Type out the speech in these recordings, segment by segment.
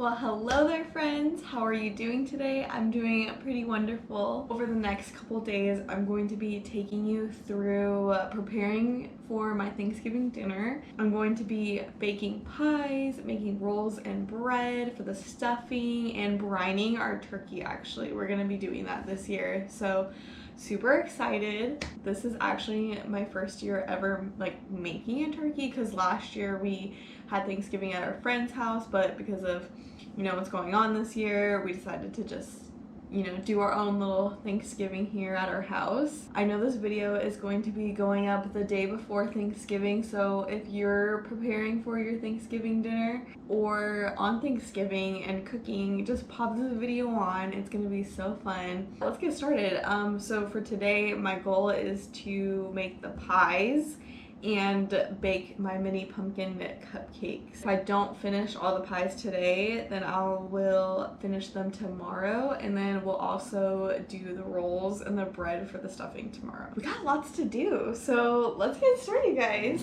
Well, hello there friends. How are you doing today? I'm doing pretty wonderful. Over the next couple days, I'm going to be taking you through preparing for my Thanksgiving dinner. I'm going to be baking pies, making rolls and bread for the stuffing, and brining our turkey actually. We're gonna be doing that this year. So super excited. This is actually my first year ever like making a turkey, because last year we had Thanksgiving at our friend's house, but because of what's going on this year, we decided to just do our own little Thanksgiving here at our house. I know this video is going to be going up the day before Thanksgiving, so if you're preparing for your Thanksgiving dinner or on Thanksgiving and cooking, just pop this video on. It's gonna be so fun. Let's get started. So for today, my goal is to make the pies and bake my mini pumpkin cupcakes. If I don't finish all the pies today, then I will finish them tomorrow, and then we'll also do the rolls and the bread for the stuffing tomorrow. We got lots to do, so let's get started, guys.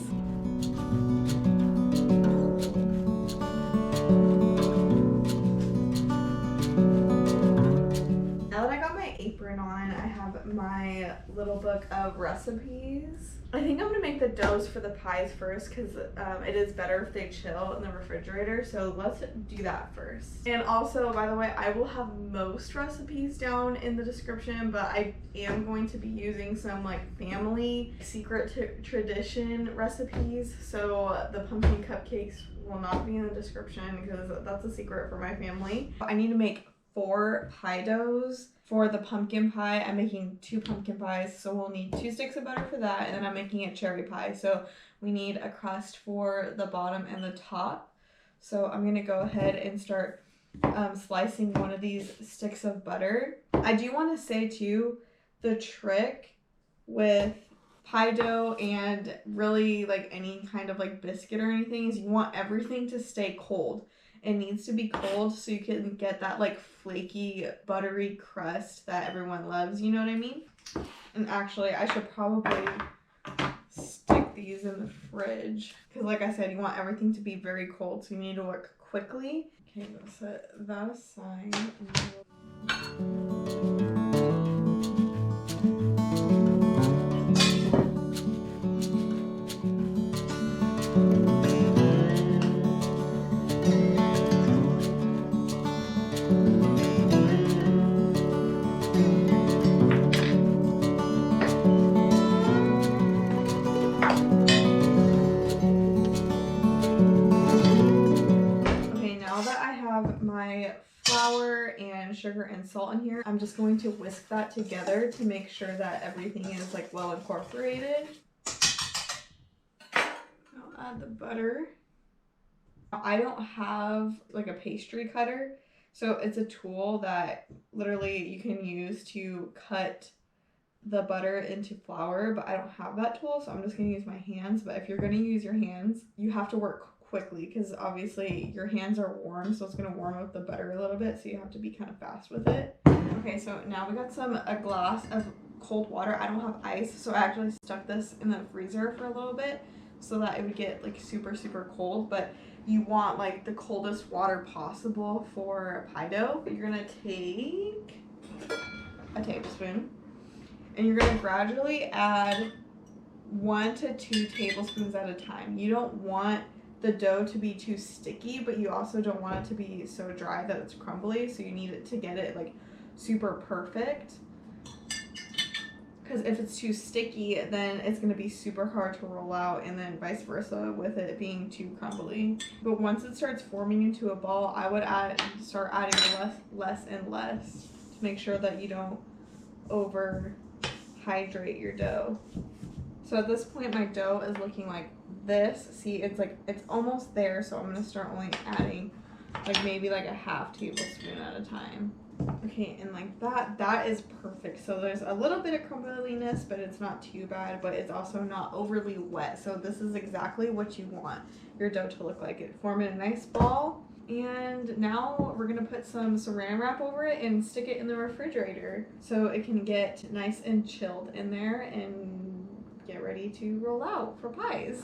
Now that I got my apron on, I have my little book of recipes. I think I'm gonna make the doughs for the pies first, because it is better if they chill in the refrigerator, so let's do that first. And also, by the way, I will have most recipes down in the description, but I am going to be using some like family secret tradition recipes, so the pumpkin cupcakes will not be in the description because that's a secret for my family. I need to make 4 pie doughs. For the pumpkin pie, I'm making 2 pumpkin pies, so we'll need 2 sticks of butter for that, and then I'm making a cherry pie, so we need a crust for the bottom and the top. So I'm gonna go ahead and start slicing one of these sticks of butter. I do want to say too, the trick with pie dough and really like any kind of like biscuit or anything is you want everything to stay cold. It needs to be cold so you can get that like flaky, buttery crust that everyone loves, you know what I mean? And actually, I should probably stick these in the fridge, because like I said, you want everything to be very cold, so you need to work quickly. Okay, let's set that aside. My flour and sugar and salt in here, I'm just going to whisk that together to make sure that everything is like well incorporated. I'll add the butter. I don't have like a pastry cutter, so it's a tool that literally you can use to cut the butter into flour, but I don't have that tool, so I'm just going to use my hands. But if you're going to use your hands, you have to work quickly, because obviously your hands are warm, so it's going to warm up the butter a little bit, so you have to be kind of fast with it. Okay, so now we got a glass of cold water. I don't have ice, so I actually stuck this in the freezer for a little bit so that it would get like super cold, but you want like the coldest water possible for pie dough. You're gonna take a tablespoon and you're gonna gradually add 1 to 2 tablespoons at a time. You don't want the dough to be too sticky, but you also don't want it to be so dry that it's crumbly, so you need it to get it like super perfect. Because if it's too sticky, then it's going to be super hard to roll out, and then vice versa with it being too crumbly. But once it starts forming into a ball, I would start adding less and less to make sure that you don't overhydrate your dough. So at this point, my dough is looking like this. See, it's almost there, so I'm going to start only adding like maybe like a ½ tablespoon at a time. Okay, and like that is perfect. So there's a little bit of crumbliness, but it's not too bad, but it's also not overly wet. So this is exactly what you want your dough to look like. It formed a nice ball, and now we're gonna put some saran wrap over it and stick it in the refrigerator so it can get nice and chilled in there and get ready to roll out for pies.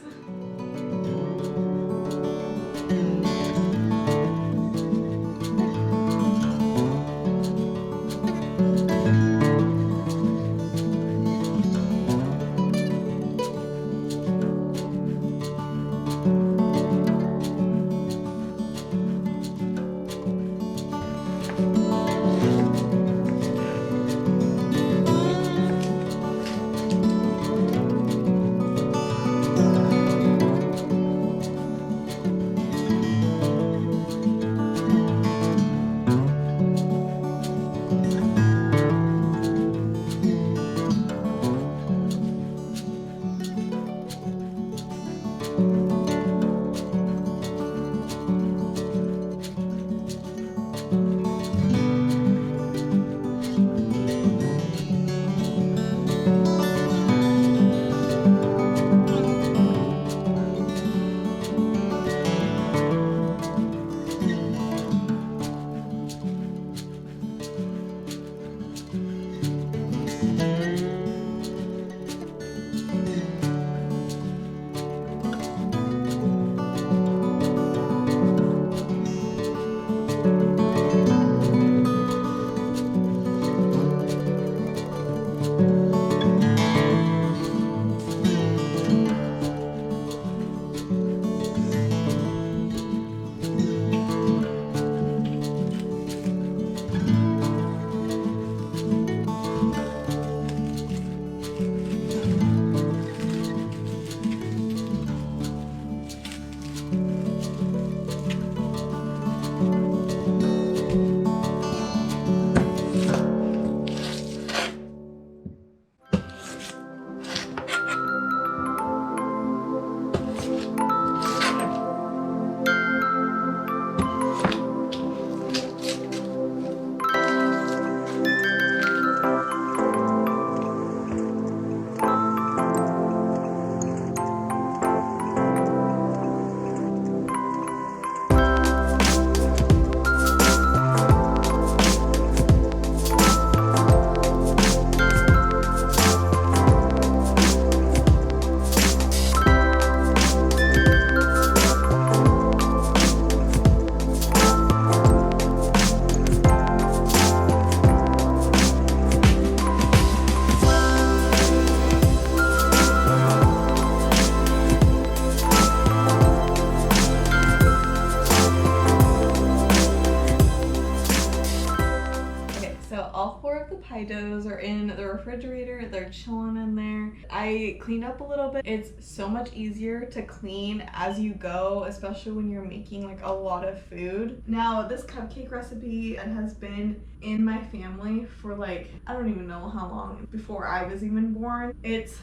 pie doughs are in the refrigerator. They're chilling in there. I cleaned up a little bit. It's so much easier to clean as you go, especially when you're making like a lot of food. Now, this cupcake recipe has been in my family for like, I don't even know how long, before I was even born. It's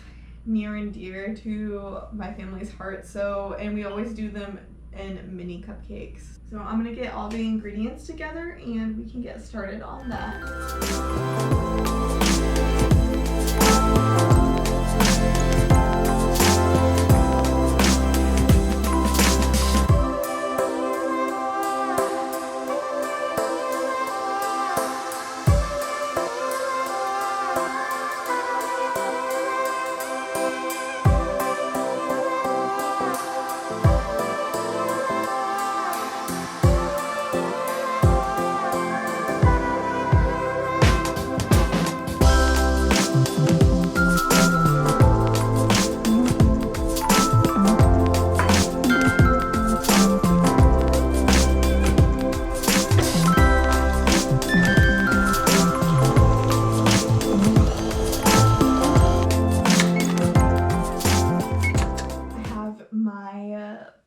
near and dear to my family's heart, and we always do them in mini cupcakes. So I'm gonna get all the ingredients together and we can get started on that.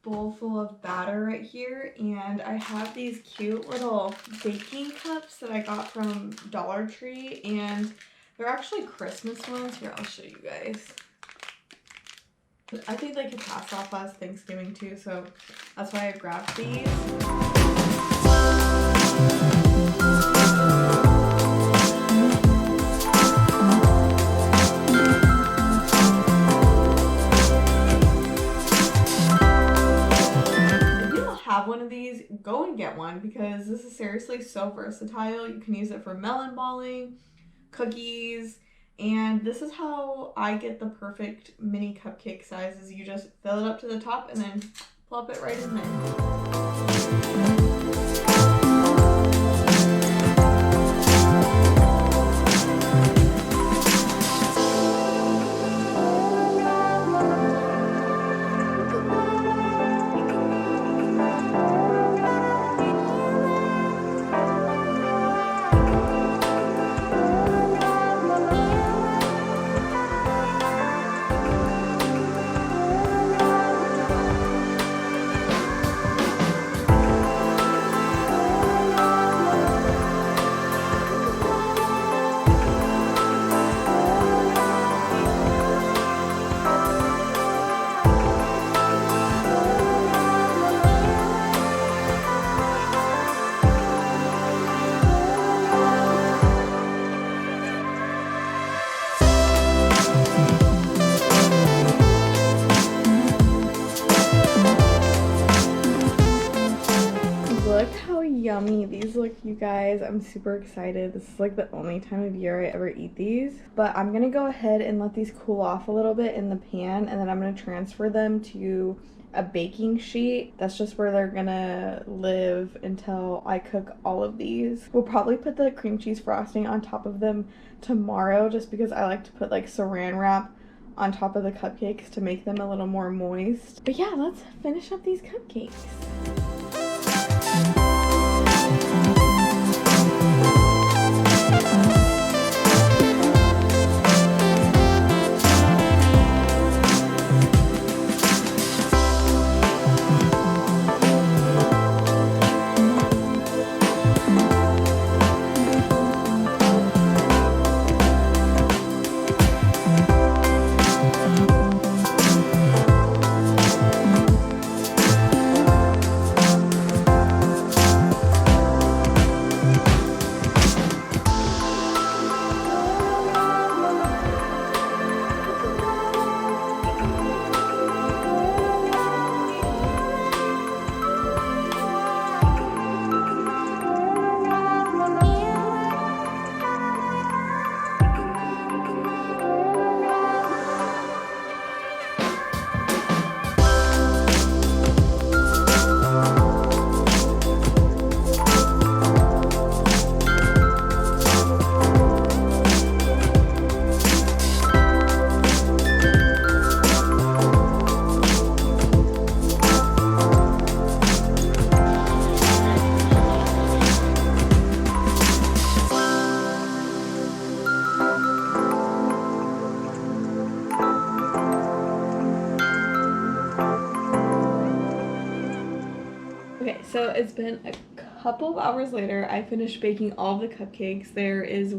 Bowl full of batter right here, and I have these cute little baking cups that I got from Dollar Tree, and they're actually Christmas ones. Here, I'll show you guys. I think they could pass off as Thanksgiving too, so that's why I grabbed these. One of these, go and get one, because this is seriously so versatile. You can use it for melon balling, cookies, and this is how I get the perfect mini cupcake size. Is you just fill it up to the top and then plop it right in there. Look how yummy these look, you guys. I'm super excited. This is like the only time of year I ever eat these. But I'm gonna go ahead and let these cool off a little bit in the pan, and then I'm gonna transfer them to a baking sheet. That's just where they're gonna live until I cook all of these. We'll probably put the cream cheese frosting on top of them tomorrow, just because I like to put like saran wrap on top of the cupcakes to make them a little more moist. But yeah, let's finish up these cupcakes. Okay, so it's been a couple of hours later. I finished baking all the cupcakes. There is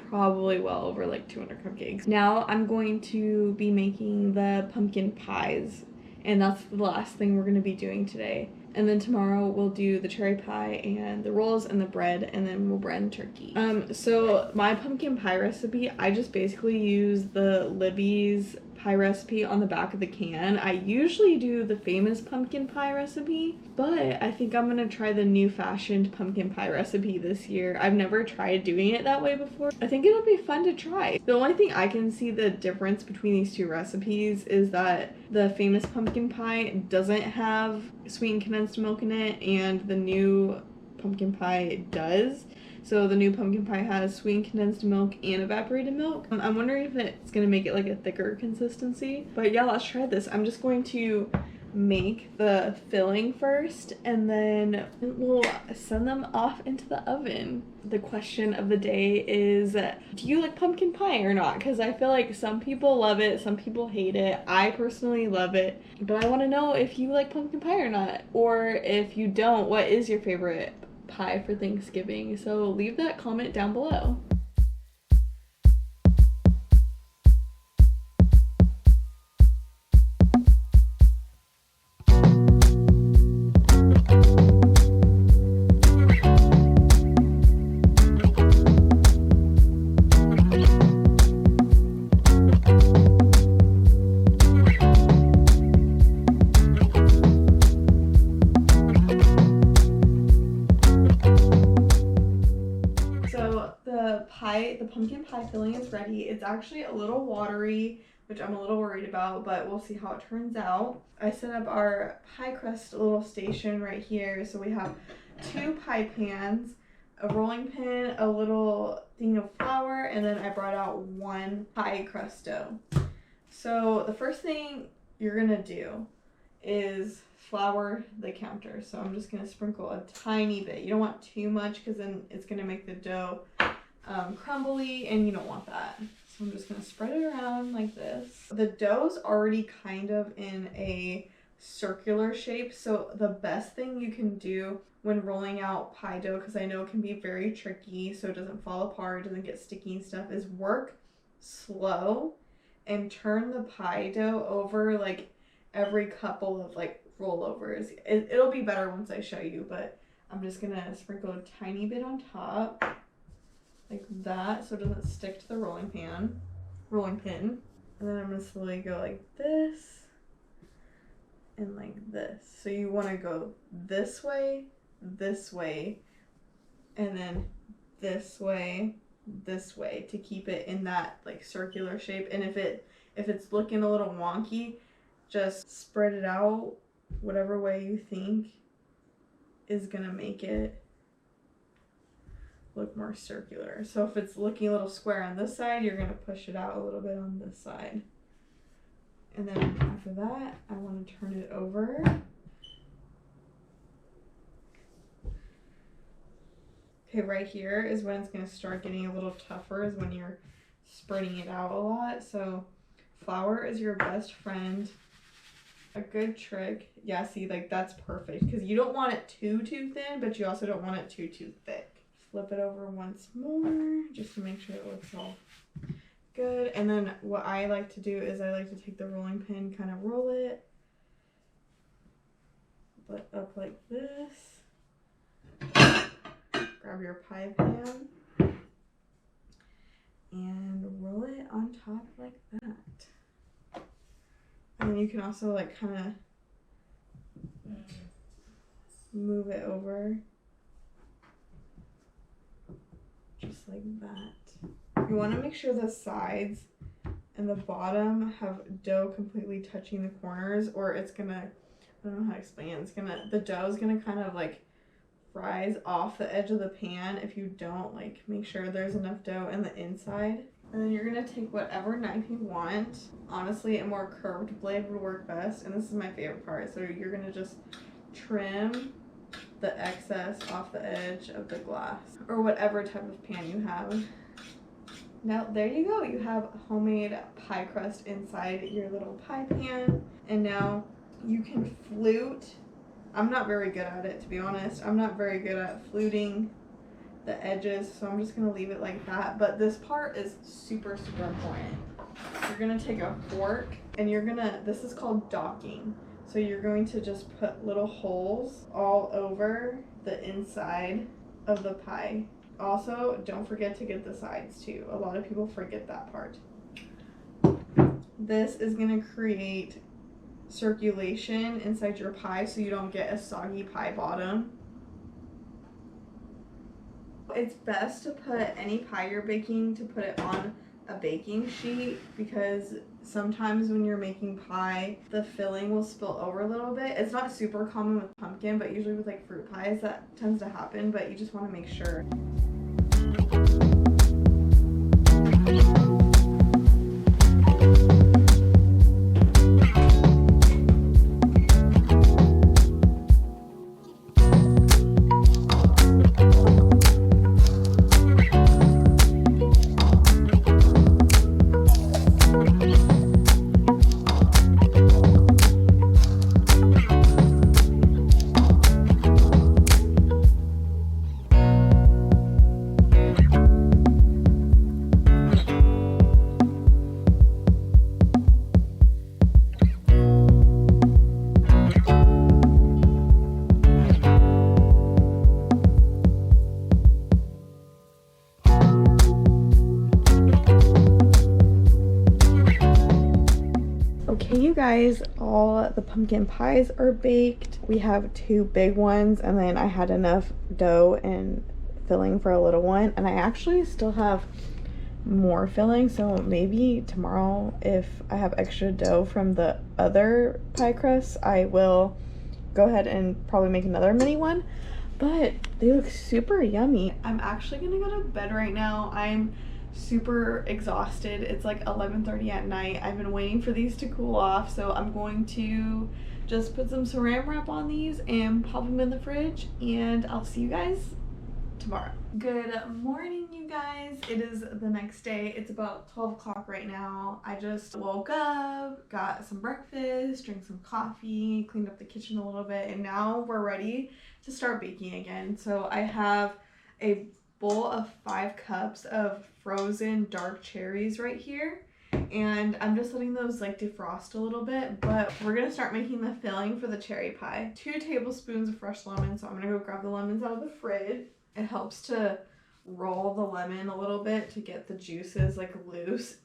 probably well over like 200 cupcakes. Now I'm going to be making the pumpkin pies, and that's the last thing we're going to be doing today. And then tomorrow we'll do the cherry pie and the rolls and the bread, and then we'll brand turkey. So my pumpkin pie recipe, I just basically use the Libby's pie recipe on the back of the can. I usually do the famous pumpkin pie recipe, but I think I'm gonna try the new fashioned pumpkin pie recipe this year. I've never tried doing it that way before. I think it'll be fun to try. The only thing I can see the difference between these two recipes is that the famous pumpkin pie doesn't have sweetened condensed milk in it, and the new pumpkin pie does. So the new pumpkin pie has sweetened condensed milk and evaporated milk. I'm wondering if it's gonna make it like a thicker consistency. But yeah, let's try this. I'm just going to make the filling first, and then we'll send them off into the oven. The question of the day is, do you like pumpkin pie or not? Because I feel like some people love it, some people hate it. I personally love it, but I want to know if you like pumpkin pie or not. Or if you don't, what is your favorite pie for Thanksgiving? So leave that comment down below. The pumpkin pie filling is ready. It's actually a little watery, which I'm a little worried about, but we'll see how it turns out. I set up our pie crust little station right here. So we have 2 pie pans, a rolling pin, a little thing of flour, and then I brought out 1 pie crust dough. So the first thing you're gonna do is flour the counter. So I'm just gonna sprinkle a tiny bit. You don't want too much because then it's gonna make the dough crumbly, and you don't want that. So I'm just gonna spread it around like this. The dough's already kind of in a circular shape, so the best thing you can do when rolling out pie dough, because I know it can be very tricky so it doesn't fall apart, doesn't get sticky and stuff, is work slow and turn the pie dough over like every couple of like rollovers. It'll be better once I show you, but I'm just gonna sprinkle a tiny bit on top like that so it doesn't stick to the rolling pin. And then I'm gonna slowly go like this and like this. So you wanna go this way, and then this way to keep it in that like circular shape. And if it's looking a little wonky, just spread it out whatever way you think is gonna make it look more circular. So if it's looking a little square on this side, you're gonna push it out a little bit on this side. And then after that, I want to turn it over. Okay, right here is when it's gonna start getting a little tougher, is when you're spreading it out a lot. So flour is your best friend. A good trick, yeah, see, like that's perfect, because you don't want it too thin, but you also don't want it too thick. Flip it over once more just to make sure it looks all good. And then what I like to do is I like to take the rolling pin, kind of roll it up like this. Grab your pie pan and roll it on top like that. And then you can also like kind of move it over just like that. You want to make sure the sides and the bottom have dough completely touching the corners, or it's gonna, I don't know how to explain it, the dough is gonna kind of like rise off the edge of the pan if you don't like make sure there's enough dough in the inside. And then you're gonna take whatever knife you want. Honestly, a more curved blade would work best, and this is my favorite part. So you're gonna just trim the excess off the edge of the glass, or whatever type of pan you have. Now there you go, you have homemade pie crust inside your little pie pan. And now you can flute I'm not very good at it, to be honest. I'm not very good at fluting the edges, so I'm just gonna leave it like that. But this part is super, super important. You're gonna take a fork and you're gonna, this is called docking. So you're going to just put little holes all over the inside of the pie. Also, don't forget to get the sides too. A lot of people forget that part. This is gonna create circulation inside your pie so you don't get a soggy pie bottom. It's best to put any pie you're baking to put it on a baking sheet, because sometimes when you're making pie the filling will spill over a little bit. It's not super common with pumpkin, but usually with like fruit pies that tends to happen, but you just want to make sure. Okay, you guys, all the pumpkin pies are baked. We have 2 big ones, and then I had enough dough and filling for a little one, and I actually still have more filling, so maybe tomorrow if I have extra dough from the other pie crusts, I will go ahead and probably make another mini one. But they look super yummy. I'm actually gonna go to bed right now. I'm super exhausted. It's like 11:30 at night. I've been waiting for these to cool off, so I'm going to just put some saran wrap on these and pop them in the fridge, and I'll see you guys tomorrow. Good morning, you guys. It is the next day. It's about 12 o'clock right now. I just woke up, got some breakfast, drank some coffee, cleaned up the kitchen a little bit, and now we're ready to start baking again. So I have a bowl of 5 cups of frozen dark cherries right here, and I'm just letting those like defrost a little bit, but we're gonna start making the filling for the cherry pie. 2 tablespoons of fresh lemon, so I'm gonna go grab the lemons out of the fridge. It helps to roll the lemon a little bit to get the juices like loose.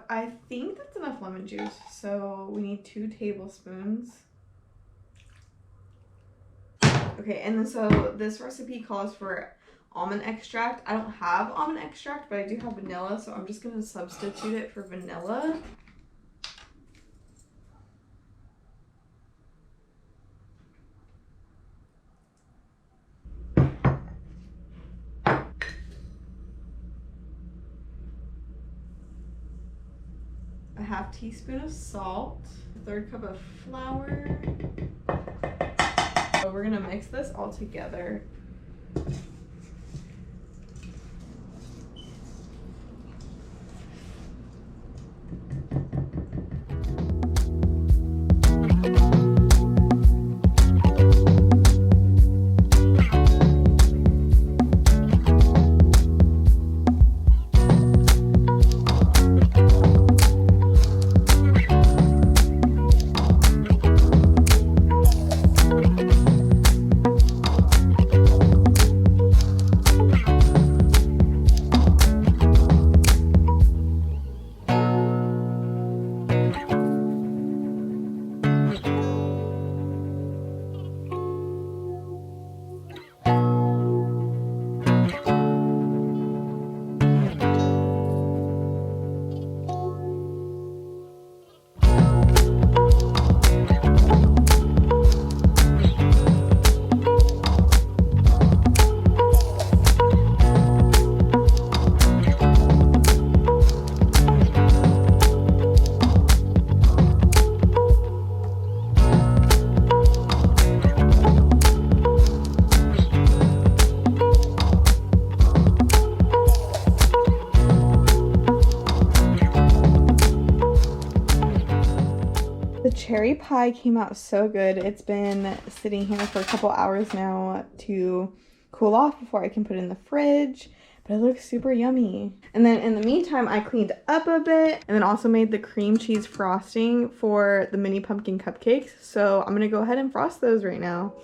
I think that's enough lemon juice, so we need 2 tablespoons. Okay, and then so this recipe calls for almond extract. I don't have almond extract, but I do have vanilla, so I'm just going to substitute it for vanilla. A 1/2 teaspoon of salt, 1/3 cup of flour. So we're gonna mix this all together. cherry pie came out so good. It's been sitting here for a couple hours now to cool off before I can put it in the fridge, but it looks super yummy. And then in the meantime, I cleaned up a bit and then also made the cream cheese frosting for the mini pumpkin cupcakes. So I'm gonna go ahead and frost those right now.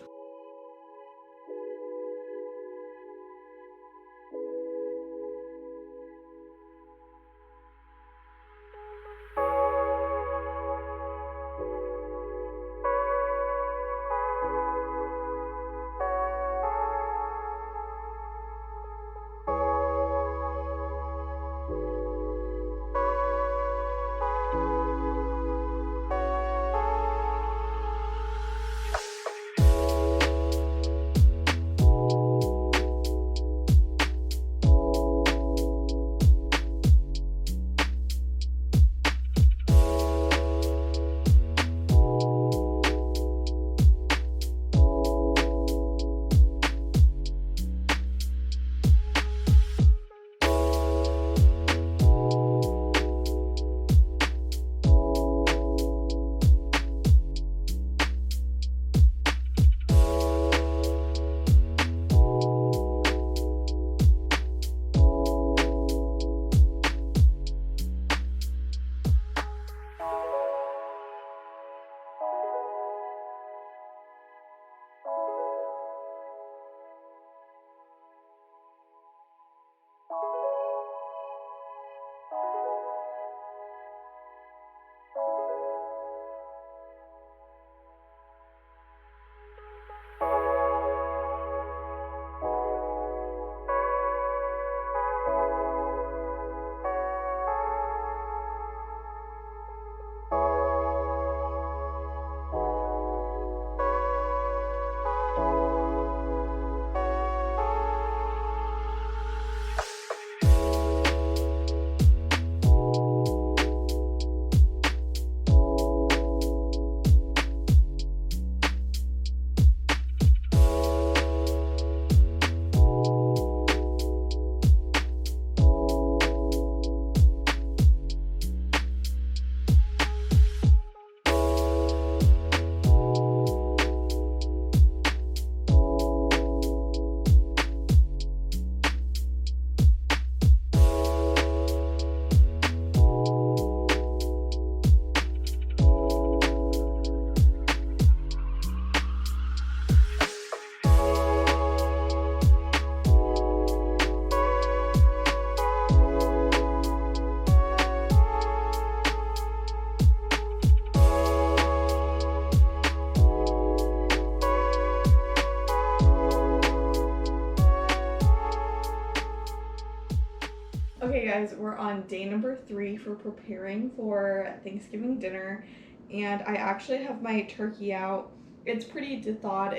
Okay guys, we're on day number 3 for preparing for Thanksgiving dinner, and I actually have my turkey out. It's pretty thawed.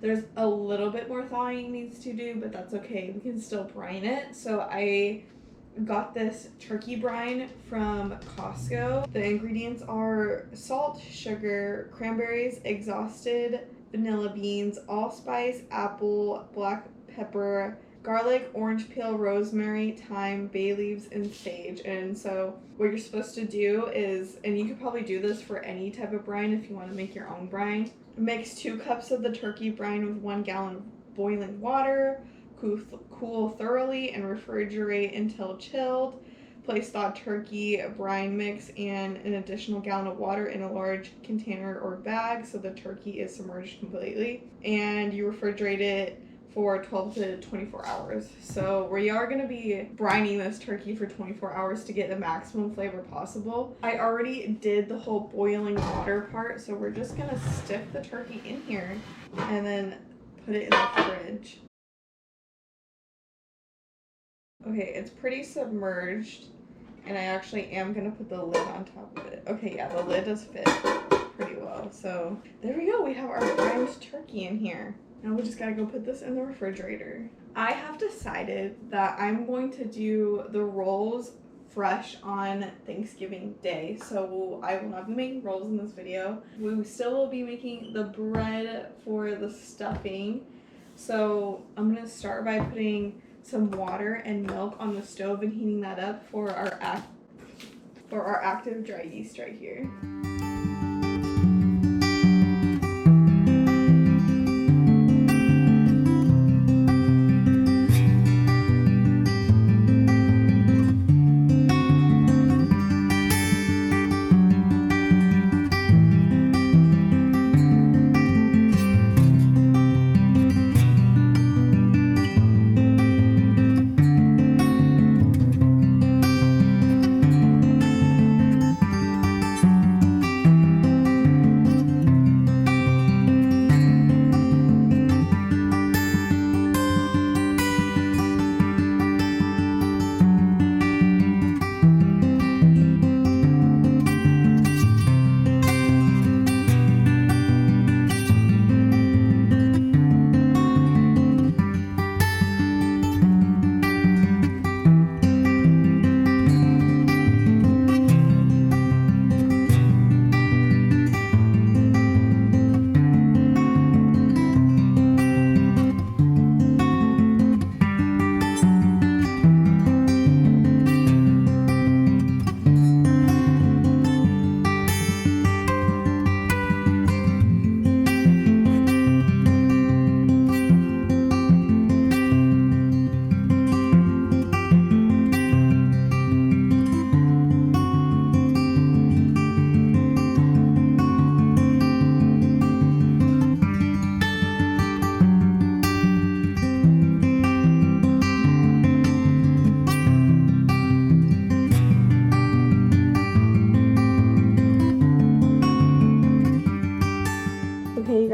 There's a little bit more thawing it needs to do, but that's okay. We can still brine it. So I got this turkey brine from Costco. The ingredients are salt, sugar, cranberries, exhausted vanilla beans, allspice, apple, black pepper, garlic, orange peel, rosemary, thyme, bay leaves, and sage. And so what you're supposed to do is, and you could probably do this for any type of brine if you want to make your own brine, mix 2 cups of the turkey brine with 1 gallon of boiling water, cool thoroughly, and refrigerate until chilled. Place the turkey brine mix and an additional gallon of water in a large container or bag so the turkey is submerged completely, and you refrigerate it for 12 to 24 hours. So we are going to be brining this turkey for 24 hours to get the maximum flavor possible. I already did the whole boiling water part, so we're just going to stick the turkey in here and then put it in the fridge. Okay, it's pretty submerged, and I actually am going to put the lid on top of it. Okay, yeah, the lid does fit pretty well. So there we go. We have our brined turkey in here. Now we just gotta go put this in the refrigerator. I have decided that I'm going to do the rolls fresh on Thanksgiving Day. So I will not be making rolls in this video. We still will be making the bread for the stuffing. So I'm gonna start by putting some water and milk on the stove and heating that up for our active dry yeast right here.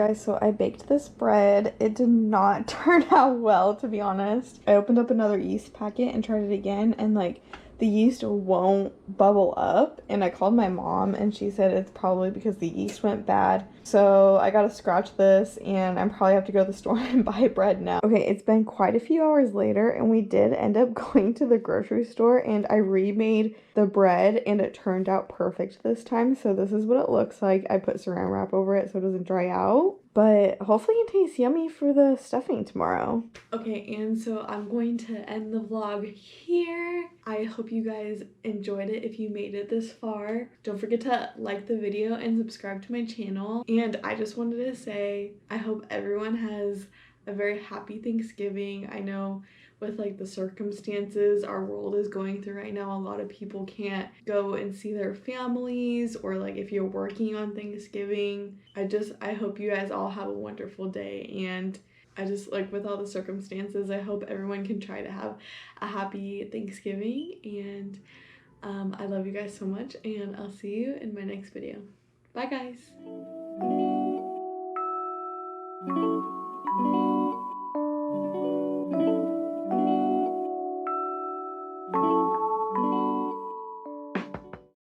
guys, so I baked this bread. It did not turn out well, to be honest. I opened up another yeast packet and tried it again, and like the yeast won't bubble up, and I called my mom and she said it's probably because the yeast went bad. So I gotta scratch this, and I'm probably have to go to the store and buy bread now. Okay, it's been quite a few hours later, and we did end up going to the grocery store, and I remade the bread and it turned out perfect this time. So this is what it looks like. I put saran wrap over it so it doesn't dry out, but hopefully it tastes yummy for the stuffing tomorrow. Okay, and so I'm going to end the vlog here. I hope you guys enjoyed it. If you made it this far, don't forget to like the video and subscribe to my channel. And I just wanted to say, I hope everyone has a very happy Thanksgiving. I know with like the circumstances our world is going through right now, a lot of people can't go and see their families, or like if you're working on Thanksgiving. I hope you guys all have a wonderful day, and I just like with all the circumstances, I hope everyone can try to have a happy Thanksgiving, and I love you guys so much, and I'll see you in my next video. Bye guys.